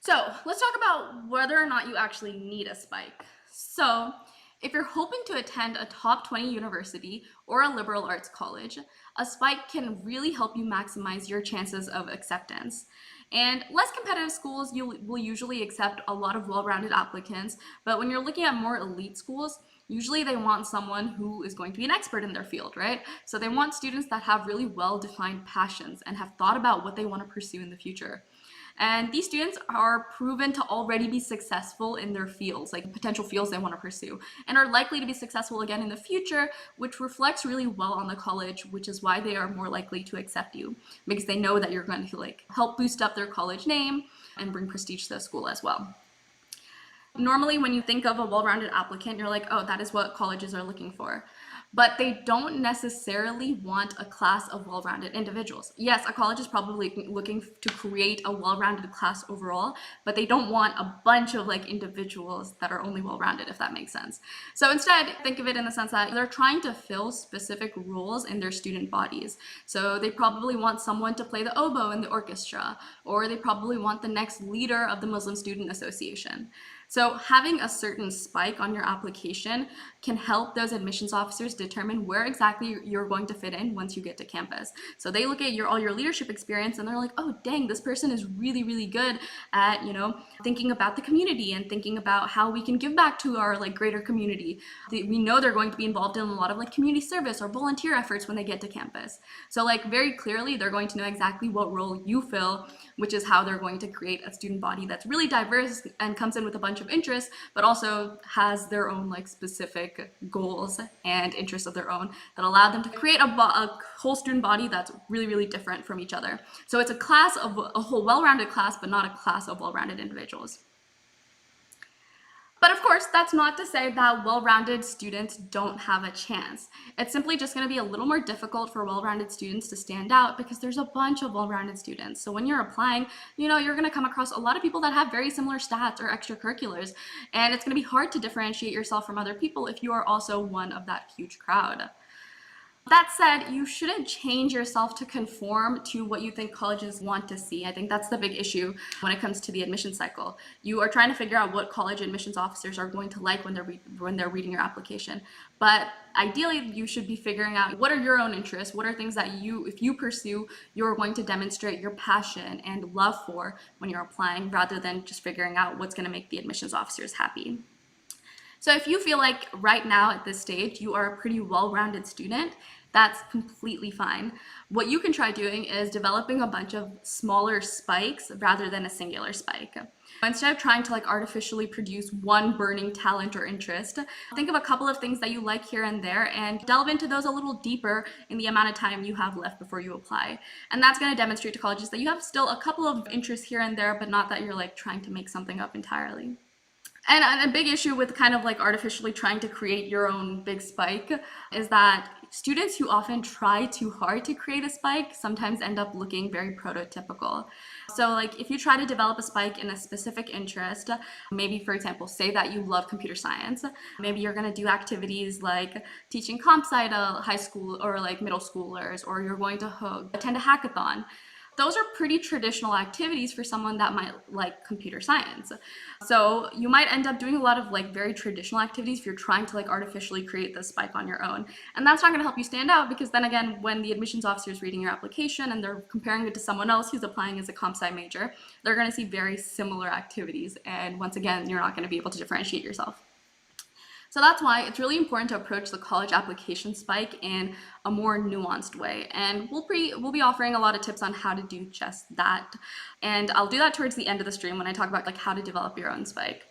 So let's talk about whether or not you actually need a spike. So if you're hoping to attend a top 20 university or a liberal arts college, a spike can really help you maximize your chances of acceptance. And less competitive schools, you will usually accept a lot of well-rounded applicants, but when you're looking at more elite schools, usually they want someone who is going to be an expert in their field, right? So they want students that have really well-defined passions and have thought about what they want to pursue in the future. And these students are proven to already be successful in their fields, like potential fields they want to pursue, and are likely to be successful again in the future, which reflects really well on the college, which is why they are more likely to accept you, because they know that you're going to help boost up their college name and bring prestige to the school as well. Normally, when you think of a well-rounded applicant, you're like, oh, that is what colleges are looking for. But they don't necessarily want a class of well-rounded individuals. Yes, a college is probably looking to create a well-rounded class overall, but they don't want a bunch of individuals that are only well-rounded, if that makes sense. So instead, think of it in the sense that they're trying to fill specific roles in their student bodies. So they probably want someone to play the oboe in the orchestra, or they probably want the next leader of the Muslim Student Association. So having a certain spike on your application can help those admissions officers determine where exactly you're going to fit in once you get to campus. So they look at all your leadership experience and they're like, oh dang, this person is really, really good at, thinking about the community and thinking about how we can give back to our greater community. We know they're going to be involved in a lot of community service or volunteer efforts when they get to campus. So very clearly, they're going to know exactly what role you fill, which is how they're going to create a student body that's really diverse and comes in with a bunch of interests, but also has their own specific goals and interests of their own that allow them to create a whole student body that's really, really different from each other. So it's a whole well-rounded class, but not a class of well-rounded individuals. But of course, that's not to say that well-rounded students don't have a chance. It's simply just going to be a little more difficult for well-rounded students to stand out because there's a bunch of well-rounded students. So when you're applying, you're going to come across a lot of people that have very similar stats or extracurriculars, and it's going to be hard to differentiate yourself from other people if you are also one of that huge crowd. That said, you shouldn't change yourself to conform to what you think colleges want to see. I think that's the big issue when it comes to the admission cycle. You are trying to figure out what college admissions officers are going to like when they're reading your application. But ideally, you should be figuring out what are your own interests, what are things that if you pursue, you're going to demonstrate your passion and love for when you're applying, rather than just figuring out what's going to make the admissions officers happy. So if you feel like right now at this stage you are a pretty well-rounded student, that's completely fine. What you can try doing is developing a bunch of smaller spikes rather than a singular spike. Instead of trying to artificially produce one burning talent or interest, think of a couple of things that you like here and there and delve into those a little deeper in the amount of time you have left before you apply. And that's going to demonstrate to colleges that you have still a couple of interests here and there, but not that you're trying to make something up entirely. And a big issue with kind of artificially trying to create your own big spike is that students who often try too hard to create a spike sometimes end up looking very prototypical. So if you try to develop a spike in a specific interest, maybe for example, say that you love computer science, maybe you're going to do activities like teaching comp sci to high school or middle schoolers, or you're going to attend a hackathon. Those are pretty traditional activities for someone that might like computer science. So you might end up doing a lot of very traditional activities if you're trying to artificially create this spike on your own. And that's not going to help you stand out, because then again, when the admissions officer is reading your application and they're comparing it to someone else who's applying as a comp sci major, they're going to see very similar activities. And once again, you're not going to be able to differentiate yourself. So that's why it's really important to approach the college application spike in a more nuanced way. And we'll be offering a lot of tips on how to do just that. And I'll do that towards the end of the stream when I talk about how to develop your own spike.